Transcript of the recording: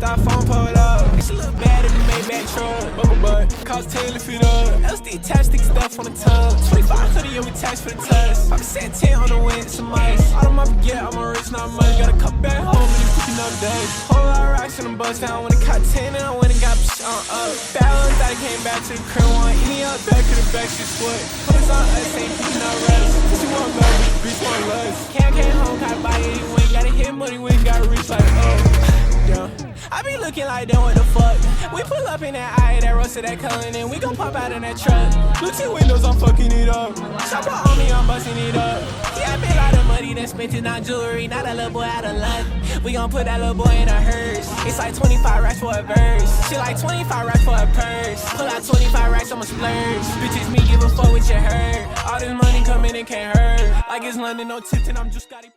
styrofoam pulled up. She look bad in the Maybach truck. Bubble butt, cost 10 to fit up. LSD attached, stick stuff on the tub. 2500 yo, we tax for the test. Papa said 10 on the wind, some ice. All of my forget, I'm a rich, not money. Got a cup back home, and you cooking up days. Whole lot of racks in the bus down. When it caught 10, and I went and got on up. Balance, that came back to the crib one. Eat me up, back to the back, she split. Put on us, ain't picking up rest. She want love, bitch want less. Can't home, gotta buy it, you ain't gotta hit money, we ain't gotta reach like, yeah. I be looking like them, what the fuck? We pull up in that eye, that roasted, that Cullen, and we gon' pop out in that truck. Look to windows, I'm fucking it up. Chopper on me, I'm busting it up. Yeah, I made a lot of money, then spent it on jewelry. Now that little boy out of luck. We gon' put that little boy in a hearse. It's like 25 racks for a verse. She like 25 racks for a purse. Pull out 25 racks, I'ma splurge. Bitches, me give a fuck with your hurt. All this money coming, it can't hurt. Like it's London, no tips, and I'm just got it.